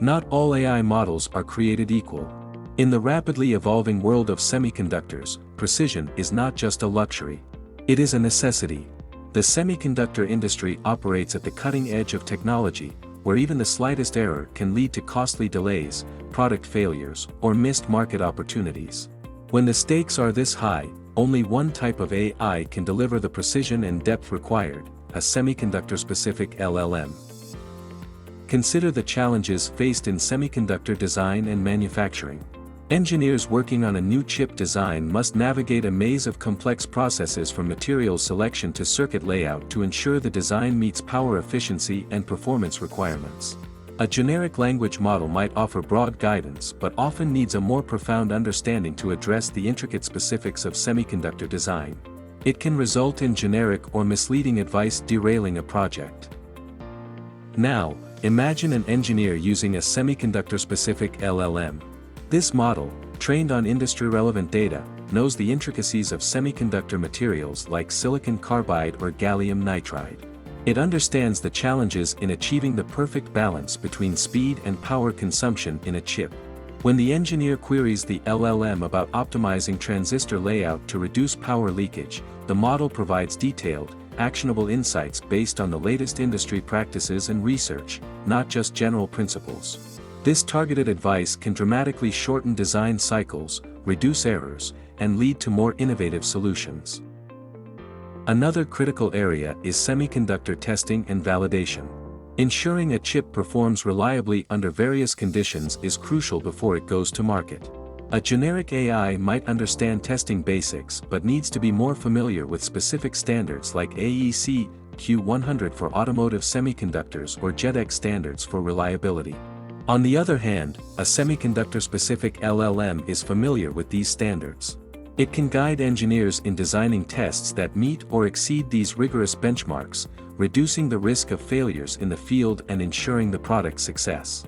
Not all AI models are created equal. In the rapidly evolving world of semiconductors, precision is not just a luxury. It is a necessity. The semiconductor industry operates at the cutting edge of technology, where even the slightest error can lead to costly delays, product failures, or missed market opportunities. When the stakes are this high, only one type of AI can deliver the precision and depth required, a semiconductor-specific LLM. Consider the challenges faced in semiconductor design and manufacturing. Engineers working on a new chip design must navigate a maze of complex processes from material selection to circuit layout to ensure the design meets power efficiency and performance requirements. A generic language model might offer broad guidance but often needs a more profound understanding to address the intricate specifics of semiconductor design. It can result in generic or misleading advice derailing a project. Now, imagine an engineer using a semiconductor-specific LLM. This model, trained on industry-relevant data, knows the intricacies of semiconductor materials like silicon carbide or gallium nitride. It understands the challenges in achieving the perfect balance between speed and power consumption in a chip. When the engineer queries the LLM about optimizing transistor layout to reduce power leakage, the model provides detailed, actionable insights based on the latest industry practices and research, not just general principles. This targeted advice can dramatically shorten design cycles, reduce errors, and lead to more innovative solutions. Another critical area is semiconductor testing and validation. Ensuring a chip performs reliably under various conditions is crucial before it goes to market. A generic AI might understand testing basics but needs to be more familiar with specific standards like AEC Q100 for automotive semiconductors or JEDEC standards for reliability. On the other hand, a semiconductor-specific LLM is familiar with these standards. It can guide engineers in designing tests that meet or exceed these rigorous benchmarks, reducing the risk of failures in the field and ensuring the product's success.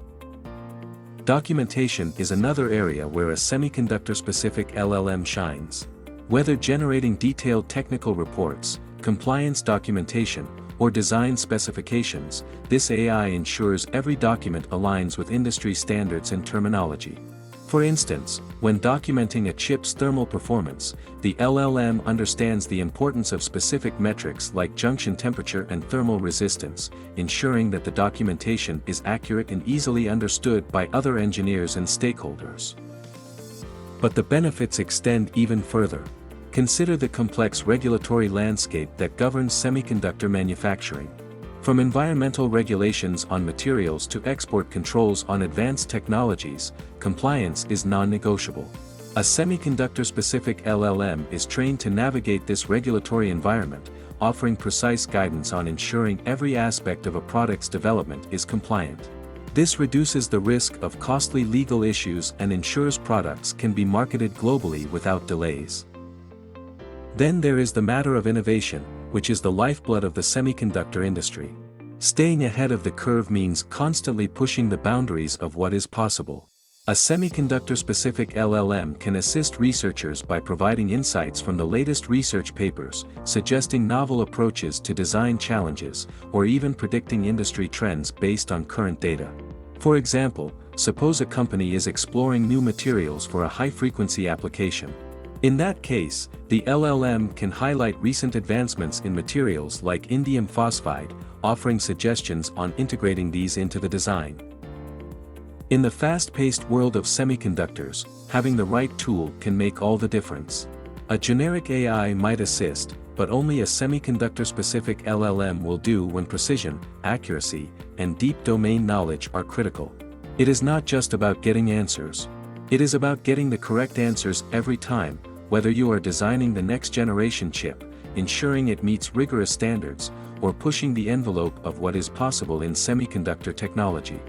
Documentation is another area where a semiconductor-specific LLM shines. Whether generating detailed technical reports, compliance documentation, or design specifications, this AI ensures every document aligns with industry standards and terminology. For instance, when documenting a chip's thermal performance, the LLM understands the importance of specific metrics like junction temperature and thermal resistance, ensuring that the documentation is accurate and easily understood by other engineers and stakeholders. But the benefits extend even further. Consider the complex regulatory landscape that governs semiconductor manufacturing. From environmental regulations on materials to export controls on advanced technologies, compliance is non-negotiable. A semiconductor-specific LLM is trained to navigate this regulatory environment, offering precise guidance on ensuring every aspect of a product's development is compliant. This reduces the risk of costly legal issues and ensures products can be marketed globally without delays. Then there is the matter of innovation, which is the lifeblood of the semiconductor industry. Staying ahead of the curve means constantly pushing the boundaries of what is possible. A semiconductor-specific LLM can assist researchers by providing insights from the latest research papers, suggesting novel approaches to design challenges, or even predicting industry trends based on current data. For example, suppose a company is exploring new materials for a high-frequency application. In that case, the LLM can highlight recent advancements in materials like indium phosphide, offering suggestions on integrating these into the design. In the fast-paced world of semiconductors, having the right tool can make all the difference. A generic AI might assist, but only a semiconductor-specific LLM will do when precision, accuracy, and deep domain knowledge are critical. It is not just about getting answers. It is about getting the correct answers every time, whether you are designing the next generation chip, ensuring it meets rigorous standards, or pushing the envelope of what is possible in semiconductor technology.